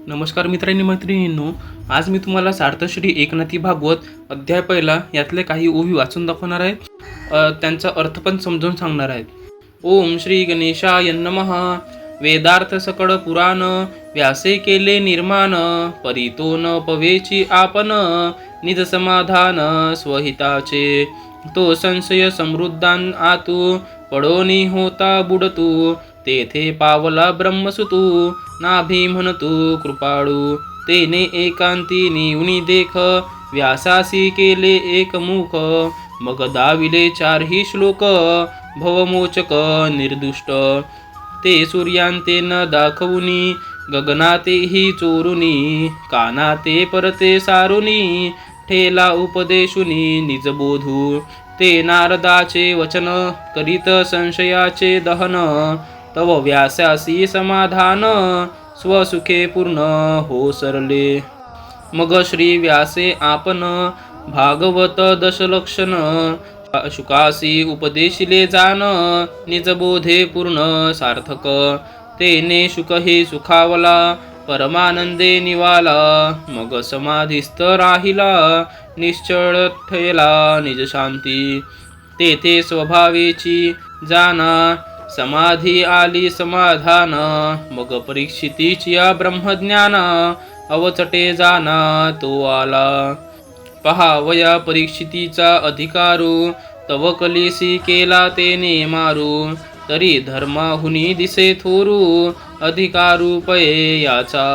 नमस्कार मित्रांनी मैत्रिणींनो, आज मी तुम्हाला सार्थश्री एकनाथी भागवत अध्याय पहिला यातले काही ओवी वाचून दाखवणार आहे. त्यांचा अर्थ पण समजून सांगणार आहेत. ओम श्री गणेशाय नमः. वेदार्थ सकळ पुराण व्यासे केले निर्माण, परितो न पवेची आपण निज समाधान स्वहिताचे. तो संशय समृद्धान आतू पडोनी होता बुडतू, तेथे पावला ब्रह्मसुतू नाभी म्हणतू कृपाळू. तेने एकांती निवणी देख व्यासासी केले एकमुख, मग दाविले चारही श्लोक भवमोचक निर्दुष्ट. ते सूर्यांते न दाखवुनी गगनातेही चोरुनी, कानाते परते सारुनी ठेला उपदेशुनी निजबोधू. ते नारदाचे वचन करीत संशयाचे दहन, तव व्यासासी समाधान स्वसुखे पूर्ण हो सरले. मग श्री व्यासे आपण भागवत दशलक्षण, शुकासी उपदेशिले जान निजबोधे पूर्ण सार्थक. तेने शुक हे सुखावला परमानंदे निवाला, मग समाधिस्थ राहिला निश्चळ ठेला निज शांती. तेथे स्वभावेची जाना समाधी आली समाधान, मग परीक्षितीची ब्रह्मज्ञान अवचटे जाना तो आला. पहावया परीक्षितीचा अधिकारू, तव कलेसी केला तेने मारू. तरी धर्माहुनी दिसे थोरू, अधिकारू पये याचा.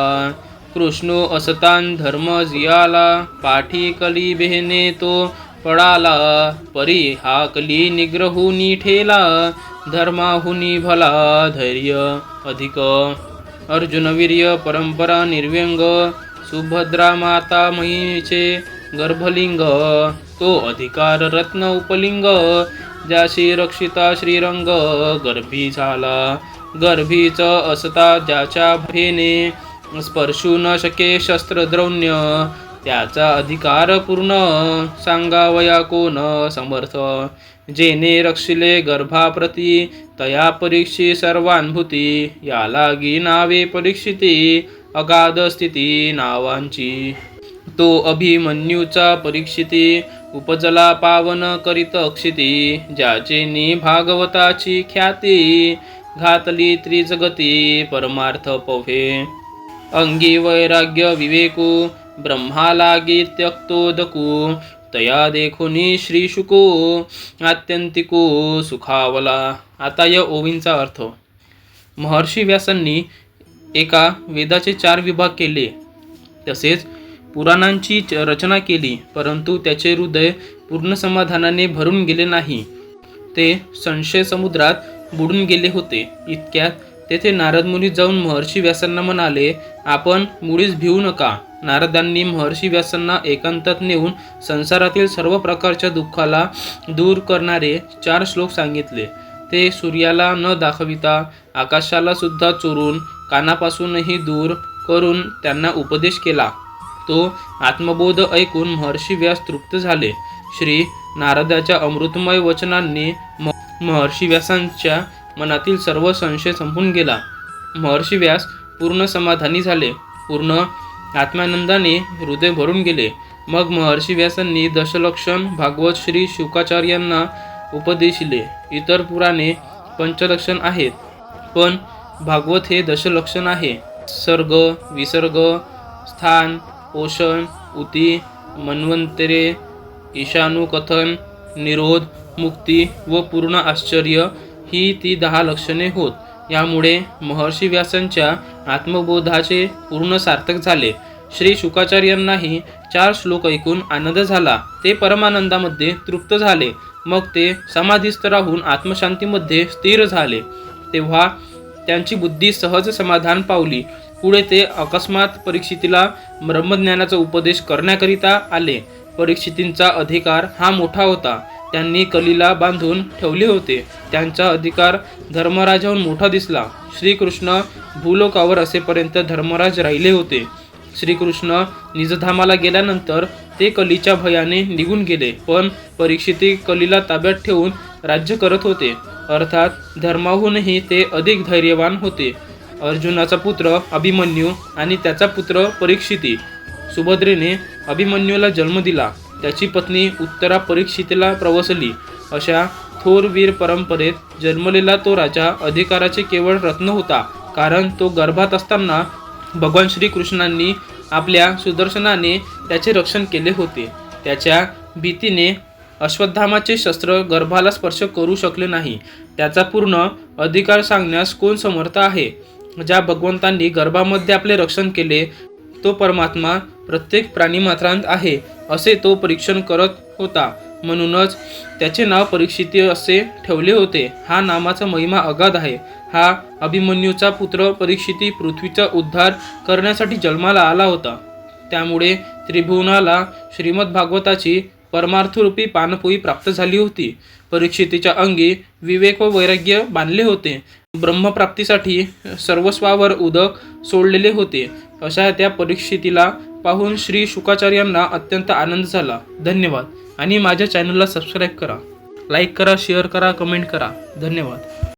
कृष्णो असतान धर्म जियाला, पाठी कली बेहने तो पडाला. परी हा कली निग्रहुनी ठेला, धर्माहुनी भला धैर्य अधिक. अर्जुन वीर्य परंपरा निर्व्यंग, सुभद्रा माता मयीचे गर्भलिंग. तो अधिकार रत्न उपलिंग, ज्याशी रक्षिता श्रीरंग गर्भी झाला. गर्भीच असता ज्याच्या भेने, स्पर्शू न शके शस्त्रद्रौण्य. त्याचा अधिकार पूर्ण, सांगावया कोण समर्थ. जेने रक्षिले गर्भाप्रती, तया परीक्षी सर्वानुभूती. या लागी नावे परीक्षिती, अगाध स्थिती नावांची. तो अभिमन्यूचा परीक्षिती, उपजला पावन करीत अक्षिती. ज्याचे नि भागवताची ख्याती, घातली त्रिजगती परमार्थ पवे. अंगी वैराग्य विवेकू, ब्रह्मा लागी त्यक्तोदकू. तया देखुनी श्री शुको, आत्यंतिको सुखावला. आता या ओवींचा अर्थ. महर्षी व्यासांनी एका वेदाचे 4 विभाग केले, तसेच पुराणांची रचना केली, परंतु त्याचे हृदय पूर्ण समाधानाने भरून गेले नाही. ते संशय समुद्रात बुडून गेले होते. इतक्यात तेथे नारद मुनी जाऊन महर्षी व्यासांना म्हणाले, आपण मुळीच भिवू नका. नारदांनी महर्षी व्यासांना एकांतात नेऊन संसारातील सर्व प्रकारच्या दुःखाला दूर करणारे 4 श्लोक सांगितले. ते सूर्याला न दाखविता आकाशाला सुद्धा चोरून, कानापासूनही दूर करून त्यांना उपदेश केला. तो आत्मबोध ऐकून महर्षी व्यास तृप्त झाले. श्री नारदाच्या अमृतमय वचनांनी महर्षी व्यासांच्या मनातील सर्व संशय संपून गेला. महर्षी व्यास पूर्ण समाधानी झाले. पूर्ण आत्मानंदाने हृदय भरून गेले. मग महर्षी व्यासांनी दशलक्षण भागवत श्री शुकाचार्यांना उपदेशिले. इतर पुराणे पंचलक्षण आहेत, पण भागवत हे दशलक्षण आहे. सर्ग, विसर्ग, स्थान, पोषण, उती, मन्वंतरे, ईशानुकथन, निरोध, मुक्ती व पूर्ण आश्चर्य ही ती 10 लक्षणे होत. यामुळे महर्षी व्यासांच्या आत्मबोधाचे पूर्ण सार्थक झाले. श्री शुकाचार्यांनाही 4 श्लोक ऐकून आनंद झाला. ते परमानंदामध्ये तृप्त झाले. मग ते समाधीस्थ राहून आत्मशांतीमध्ये स्थिर झाले. तेव्हा त्यांची बुद्धी सहज समाधान पावली. पुढे ते अकस्मात परीक्षितीला ब्रह्मज्ञानाचा उपदेश करण्याकरिता आले. परीक्षितींचा अधिकार हा मोठा होता. त्यांनी कलीला बांधून ठेवले होते. त्यांचा अधिकार धर्मराजाहून मोठा दिसला. श्रीकृष्ण भूलोकावर असेपर्यंत धर्मराज राहिले होते. श्रीकृष्ण निजधामाला गेल्यानंतर ते कलीच्या भयाने निघून गेले. पण परीक्षिती कलीला ताब्यात ठेवून राज्य करत होते. अर्थात धर्माहूनही ते अधिक धैर्यवान होते. अर्जुनाचा पुत्र अभिमन्यू आणि त्याचा पुत्र परीक्षिती. सुभद्रेने अभिमन्यूला जन्म दिला. त्याची पत्नी उत्तरा परीक्षितीला प्रवसली. अशा थोर वीर परंपरेत जन्मलेला तो राजा अधिकाराचे केवळ रत्न होता, कारण तो गर्भात असताना भगवान श्रीकृष्णांनी आपल्या सुदर्शनाने त्याचे रक्षण केले होते. त्याच्या भीतीने अश्वत्थामाचे शस्त्र गर्भाला स्पर्श करू शकले नाही. त्याचा पूर्ण अधिकार सांगण्यास कोण समर्थ आहे? ज्या भगवंतांनी गर्भामध्ये आपले रक्षण केले तो परमात्मा प्रत्येक प्राणीमात्रांत आहे असे तो परीक्षण करत होता. म्हणूनच त्याचे नाव परीक्षिती असे ठेवले होते. हा नामाचा महिमा अगाध आहे. हा अभिमन्यूचा पुत्र परीक्षिती पृथ्वीचा उद्धार करण्यासाठी जन्माला आला होता. त्यामुळे त्रिभुवनाला श्रीमद भागवताची परमार्थरूपी पानपोई प्राप्त झाली होती. परीक्षितीच्या अंगी विवेक व वैराग्य बांधले होते. ब्रह्मप्राप्तीसाठी सर्वस्वावर उदक सोडलेले होते. अशा त्या परीक्षितीला पाहून श्री शुकाचार्यांना अत्यंत आनंद झाला. धन्यवाद. आणि माझ्या चॅनलला सबस्क्राईब करा, लाईक करा, शेअर करा, कमेंट करा. धन्यवाद.